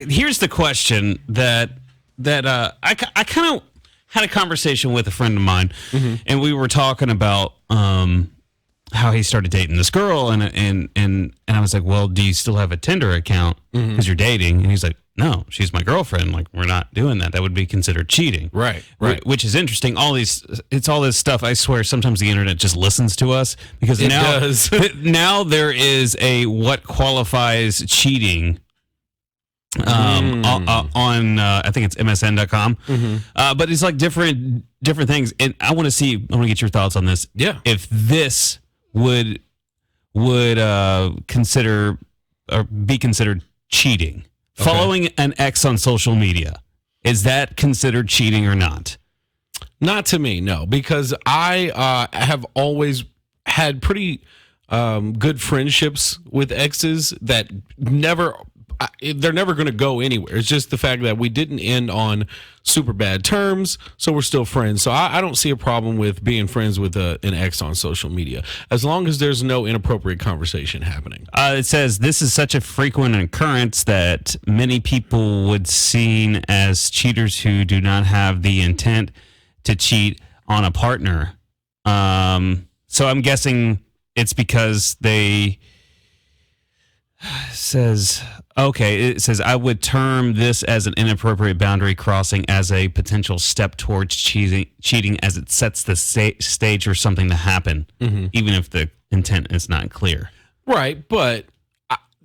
here's the question that I kind of had a conversation with a friend of mine, and we were talking about how he started dating this girl, and I was like, well, do you still have a Tinder account because you're dating? And he's like, no, she's my girlfriend. Like, we're not doing that. That would be considered cheating. Right. Which is interesting. It's all this stuff. I swear, sometimes the internet just listens to us because It now, does. now there is a what qualifies cheating on I think it's MSN.com. But it's like different things. And I want to get your thoughts on this. Yeah. If this would consider or be considered cheating. Okay. Following an ex on social media, is that considered cheating or not? Not to me, no, because I have always had pretty good friendships with exes that they're never going to go anywhere. It's just the fact that we didn't end on super bad terms, so we're still friends. So I don't see a problem with being friends with an ex on social media, as long as there's no inappropriate conversation happening. It says this is such a frequent occurrence that many people would seen as cheaters who do not have the intent to cheat on a partner. So I'm guessing it's because it says I would term this as an inappropriate boundary crossing as a potential step towards cheating as it sets the stage for something to happen, even if the intent is not clear. Right, but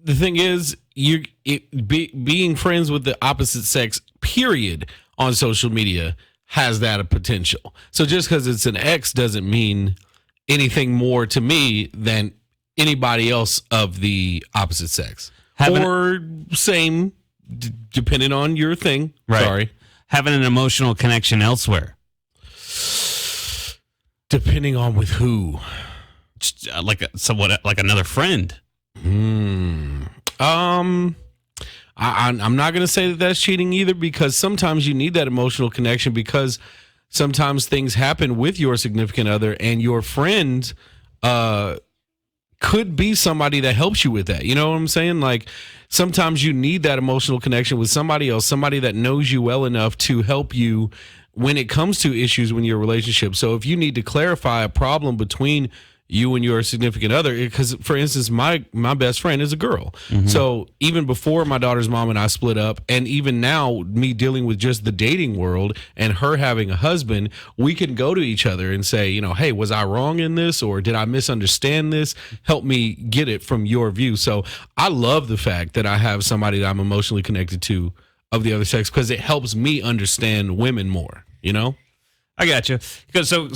the thing is, being friends with the opposite sex, period, on social media has that potential. So just because it's an ex doesn't mean anything more to me than anybody else of the opposite sex. Or same, depending on your thing. Right. Sorry. Having an emotional connection elsewhere. Depending on with who. Somewhat like another friend. I'm not going to say that that's cheating either, because sometimes you need that emotional connection, because sometimes things happen with your significant other, and your friend could be somebody that helps you with that. You know what I'm saying? Like, sometimes you need that emotional connection with somebody else, somebody that knows you well enough to help you when it comes to issues in your relationship. So if you need to clarify a problem between you and your significant other, because for instance, my best friend is a girl. So even before my daughter's mom and I split up, and even now me dealing with just the dating world and her having a husband, we can go to each other and say, you know, hey, was I wrong in this, or did I misunderstand this? Help me get it from your view. So I love the fact that I have somebody that I'm emotionally connected to of the other sex, because it helps me understand women more, you know? I got you. Because so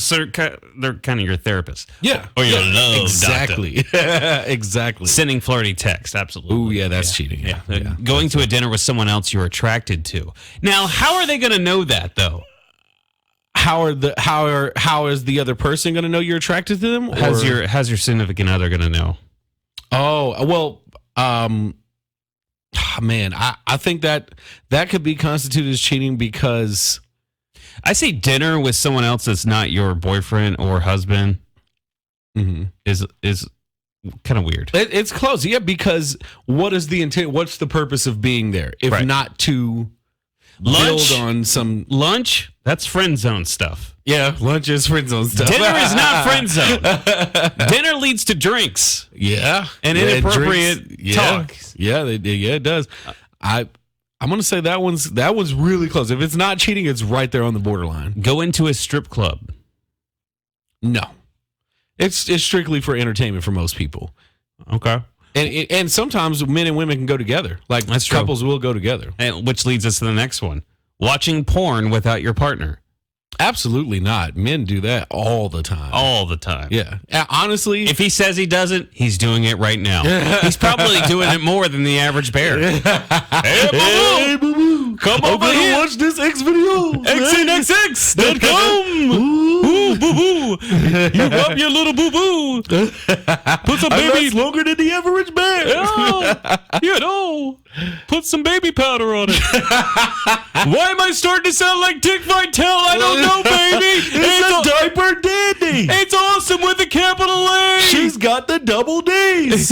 they're kind of your therapist. Yeah. Or your love exactly. Exactly. Sending flirty text. Absolutely. Oh, yeah, that's cheating. Yeah. Going to a dinner with someone else you're attracted to. Now, how are they going to know that, though? How is the other person going to know you're attracted to them? How's your significant other going to know? Oh, well, man, I think that could be constituted as cheating, because I say dinner with someone else that's not your boyfriend or husband is kind of weird. It's close, yeah, because what is the intent? What's the purpose of being there if not to build on some lunch? That's friend zone stuff. Yeah, lunch is friend zone stuff. Dinner is not friend zone. Dinner leads to drinks. Yeah, and inappropriate talk. Yeah, it does. I'm going to say that one's really close. If it's not cheating, it's right there on the borderline. Go into a strip club. No. It's strictly for entertainment for most people. Okay. And sometimes men and women can go together. Like, that's couples will go together. And which leads us to the next one. Watching porn without your partner. Absolutely not. Men do that all the time. All the time. Yeah. Honestly, if he says he doesn't, he's doing it right now. He's probably doing it more than the average bear. Hey, boo-boo. Come over here. Watch this X video. XNXX.com. Ooh, boo-boo. You rub your little boo-boo. Put some baby. Longer than the average bear. Put some baby powder on it. Why am I starting to sound like Dick Vitale? I don't know, baby. It's a diaper dandy. It's awesome with a capital A. She's got the double D's.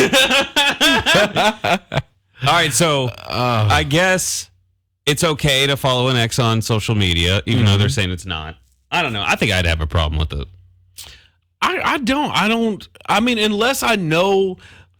All right, so I guess it's okay to follow an ex on social media, even though they're saying it's not. I don't know. I think I'd have a problem with it. I don't. I mean, unless I know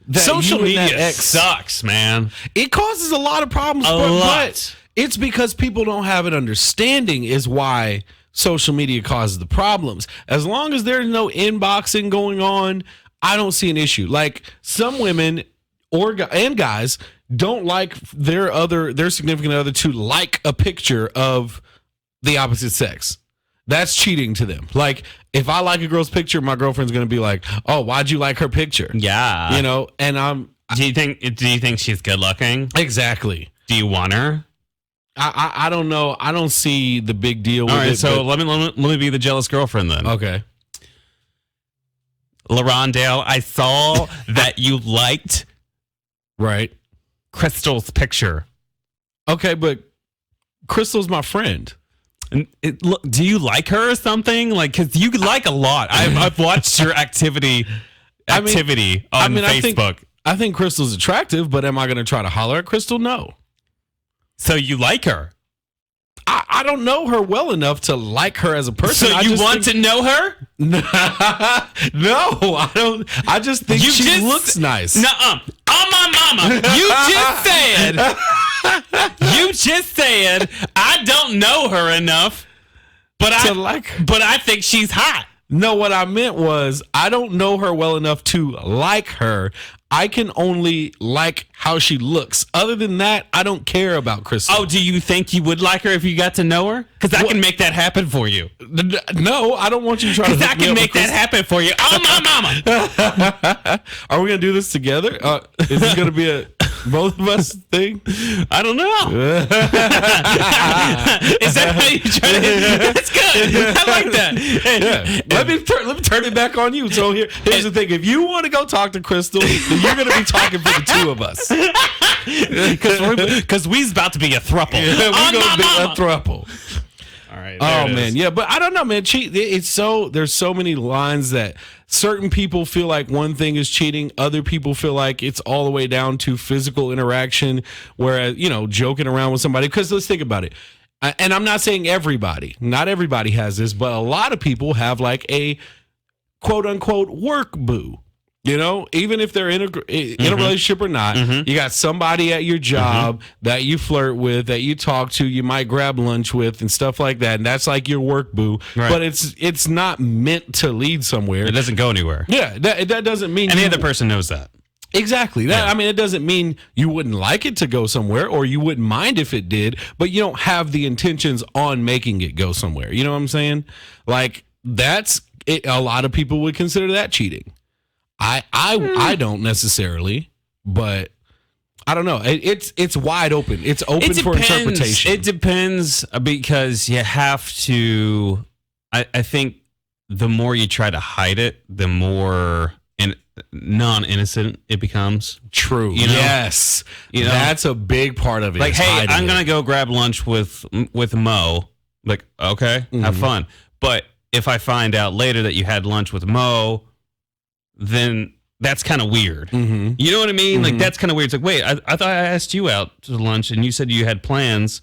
that Social you and media that ex sucks, man. It causes a lot of problems. But it's because people don't have an understanding is why social media causes the problems. As long as there's no inboxing going on, I don't see an issue. Like some women and guys don't like their significant other to like a picture of the opposite sex. That's cheating to them. Like if I like a girl's picture, my girlfriend's going to be like, "Oh, why'd you like her picture?" Yeah. You know, and Do you think she's good looking? Exactly. Do you want her? I don't know. I don't see the big deal with All right, it. so let me be the jealous girlfriend then. Okay. LaRondale, I saw that you liked Right. Crystal's picture. Okay, but Crystal's my friend. And do you like her or something? Like, because you like a lot. I've watched your activity on Facebook. I think Crystal's attractive, but am I going to try to holler at Crystal? No. So you like her? I don't know her well enough to like her as a person. So you want to know her? No, I don't. I just think she looks nice. Nuh-uh. Oh, my mama. You just said I don't know her enough, but I think she's hot. No, what I meant was I don't know her well enough to like her. I can only like how she looks. Other than that, I don't care about Crystal. Oh, do you think you would like her if you got to know her? Because I can make that happen for you. No, I don't want you to try to. Because I can make that happen for you. Oh, my mama. Are we going to do this together? Is this going to be a both of us thing? I don't know. Is that how you try to? That's good. I like that. Yeah. Let me turn it back on you. So here's the thing: if you want to go talk to Crystal, then you're going to be talking for the two of us. Because we's about to be a throuple. Yeah, we're going to be a throuple. All right. Oh man, yeah, but I don't know, man. There's so many lines that certain people feel like one thing is cheating, other people feel like it's all the way down to physical interaction, whereas joking around with somebody. Because let's think about it, and I'm not saying not everybody has this, but a lot of people have like a quote unquote work boo. Even if they're in a relationship or not, you got somebody at your job that you flirt with, that you talk to, you might grab lunch with and stuff like that. And that's like your work boo. Right. But it's not meant to lead somewhere. It doesn't go anywhere. Yeah, that doesn't mean... And the other person knows that. Exactly. Yeah. I mean, it doesn't mean you wouldn't like it to go somewhere or you wouldn't mind if it did, but you don't have the intentions on making it go somewhere. You know what I'm saying? Like, that's it. A lot of people would consider that cheating. I don't necessarily, but I don't know. It's wide open. It's open for interpretation. It depends because you have to. I think the more you try to hide it, the more non-innocent it becomes. True. Yes. That's a big part of it. Like, hey, I'm gonna go grab lunch with Mo. Like, okay, have fun. But if I find out later that you had lunch with Mo, then that's kind of weird. You know what I mean? Like, that's kind of weird. It's like, wait, I thought I asked you out to lunch and you said you had plans.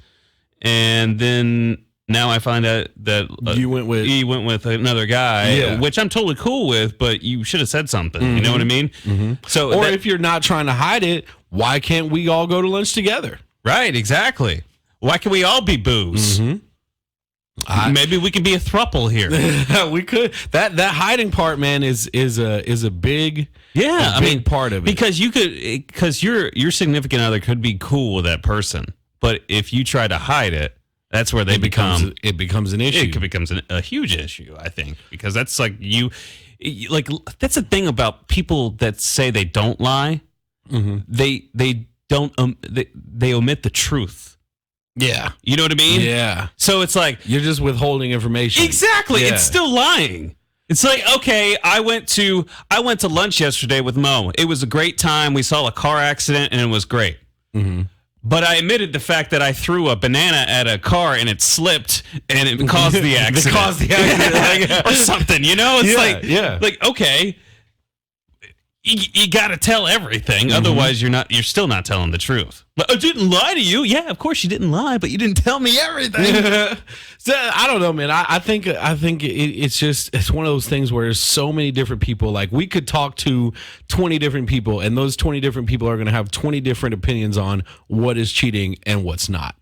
And then now I find out that you went with another guy, which I'm totally cool with, but you should have said something. You know what I mean? So, or if you're not trying to hide it, why can't we all go to lunch together? Right, exactly. Why can't we all be boos? Maybe we could be a throuple here. We could. That hiding part, man, is a big part of it. Because your significant other could be cool with that person, but if you try to hide it, that's where it becomes an issue. It becomes a huge issue, I think, because that's like that's the thing about people that say they don't lie. They don't. They omit the truth. Yeah. You know what I mean? Yeah. So it's like you're just withholding information. Exactly. Yeah. It's still lying. It's like, okay, I went to lunch yesterday with Mo. It was a great time. We saw a car accident and it was great. But I admitted the fact that I threw a banana at a car and it slipped and it caused the accident. Or something, It's like okay. you got to tell everything. Otherwise, you're still not telling the truth. But I didn't lie to you. Yeah, of course you didn't lie, but you didn't tell me everything. So, I don't know, man. I think it's one of those things where there's so many different people. Like, we could talk to 20 different people, and those 20 different people are going to have 20 different opinions on what is cheating and what's not.